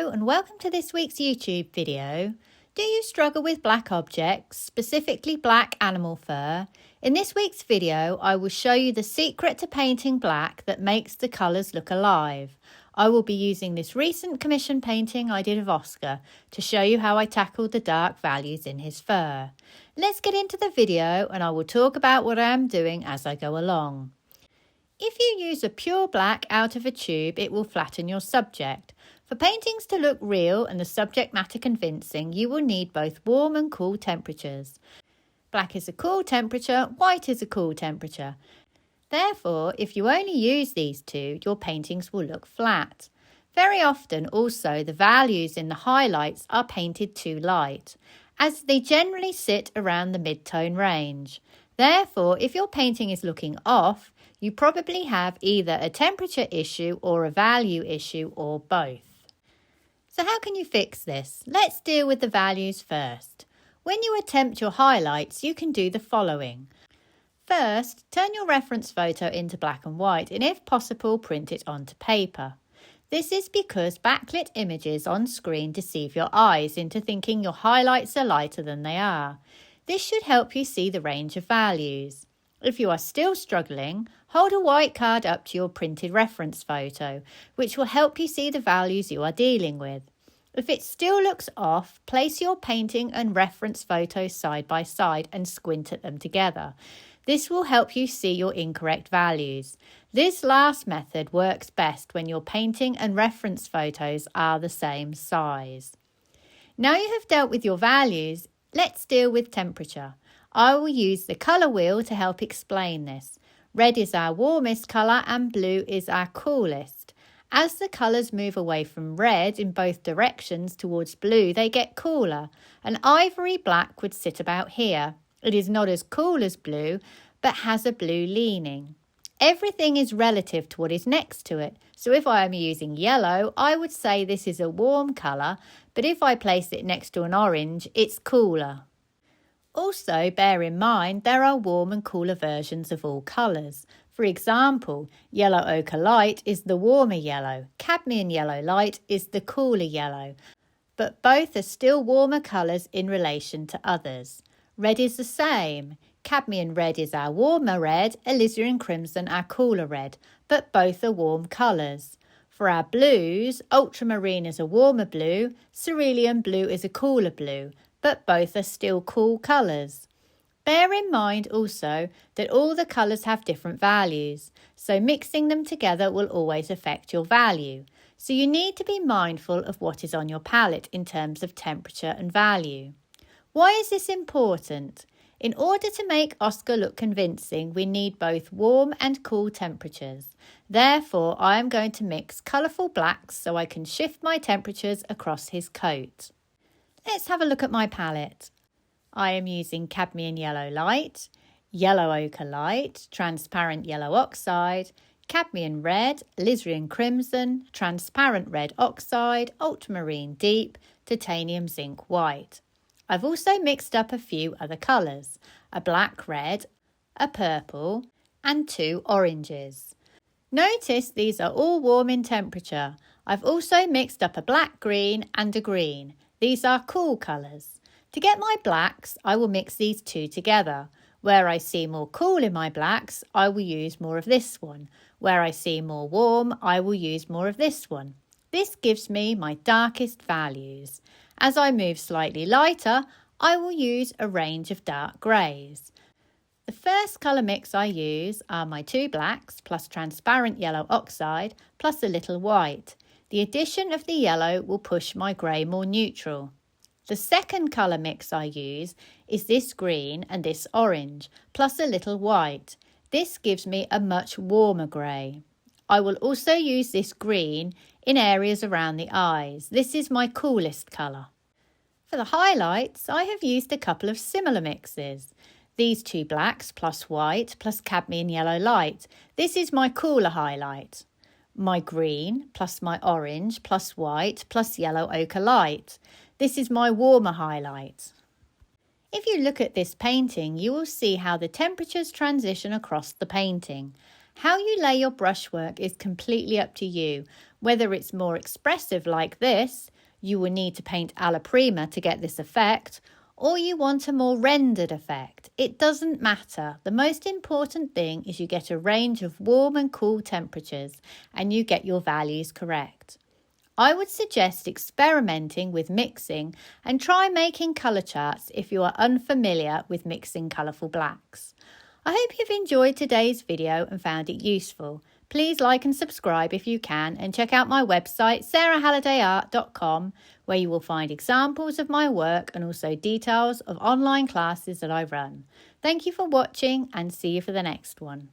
Hello and welcome to this week's YouTube video. Do you struggle with black objects, specifically black animal fur? In this week's video, I will show you the secret to painting black that makes the colours look alive. I will be using this recent commission painting I did of Oscar to show you how I tackled the dark values in his fur. Let's get into the video and I will talk about what I am doing as I go along. If you use a pure black out of a tube, it will flatten your subject. For paintings to look real and the subject matter convincing, you will need both warm and cool temperatures. Black is a cool temperature, white is a cool temperature. Therefore, if you only use these two, your paintings will look flat. Very often also the values in the highlights are painted too light, as they generally sit around the mid-tone range. Therefore, if your painting is looking off, you probably have either a temperature issue or a value issue or both. So how can you fix this? Let's deal with the values first. When you attempt your highlights, you can do the following. First, turn your reference photo into black and white and if possible, print it onto paper. This is because backlit images on screen deceive your eyes into thinking your highlights are lighter than they are. This should help you see the range of values. If you are still struggling, hold a white card up to your printed reference photo, which will help you see the values you are dealing with. If it still looks off, place your painting and reference photos side by side and squint at them together. This will help you see your incorrect values. This last method works best when your painting and reference photos are the same size. Now you have dealt with your values, let's deal with temperature. I will use the colour wheel to help explain this. Red is our warmest colour and blue is our coolest. As the colours move away from red in both directions towards blue, they get cooler. An ivory black would sit about here. It is not as cool as blue, but has a blue leaning. Everything is relative to what is next to it. So if I am using yellow, I would say this is a warm colour, but if I place it next to an orange, it's cooler. Also, bear in mind there are warm and cooler versions of all colours. For example, yellow ochre light is the warmer yellow, cadmium yellow light is the cooler yellow, but both are still warmer colours in relation to others. Red is the same. Cadmium red is our warmer red, alizarin crimson our cooler red, but both are warm colours. For our blues, ultramarine is a warmer blue, cerulean blue is a cooler blue, but both are still cool colours. Bear in mind also that all the colours have different values, so mixing them together will always affect your value. So you need to be mindful of what is on your palette in terms of temperature and value. Why is this important? In order to make Oscar look convincing, we need both warm and cool temperatures. Therefore, I am going to mix colourful blacks so I can shift my temperatures across his coat. Let's have a look at my palette. I am using cadmium yellow light, yellow ochre light, transparent yellow oxide, cadmium red, alizarin crimson, transparent red oxide, ultramarine deep, titanium zinc white. I've also mixed up a few other colours, a black red, a purple and two oranges. Notice these are all warm in temperature. I've also mixed up a black green and a green. These are cool colours. To get my blacks, I will mix these two together. Where I see more cool in my blacks, I will use more of this one. Where I see more warm, I will use more of this one. This gives me my darkest values. As I move slightly lighter, I will use a range of dark greys. The first colour mix I use are my two blacks plus transparent yellow oxide plus a little white. The addition of the yellow will push my grey more neutral. The second colour mix I use is this green and this orange, plus a little white. This gives me a much warmer grey. I will also use this green in areas around the eyes. This is my coolest colour. For the highlights, I have used a couple of similar mixes. These two blacks plus white plus cadmium yellow light. This is my cooler highlight. My green plus my orange plus white plus yellow ochre light. This is my warmer highlight. If you look at this painting, you will see how the temperatures transition across the painting. How you lay your brushwork is completely up to you, whether it's more expressive like this, You will need to paint alla prima to get this effect, or you want a more rendered effect. It doesn't matter. The most important thing is you get a range of warm and cool temperatures and you get your values correct. I would suggest experimenting with mixing and try making colour charts if you are unfamiliar with mixing colourful blacks. I hope you've enjoyed today's video and found it useful. Please like and subscribe if you can, and check out my website sarahhallidayart.com, where you will find examples of my work and also details of online classes that I run. Thank you for watching and see you for the next one.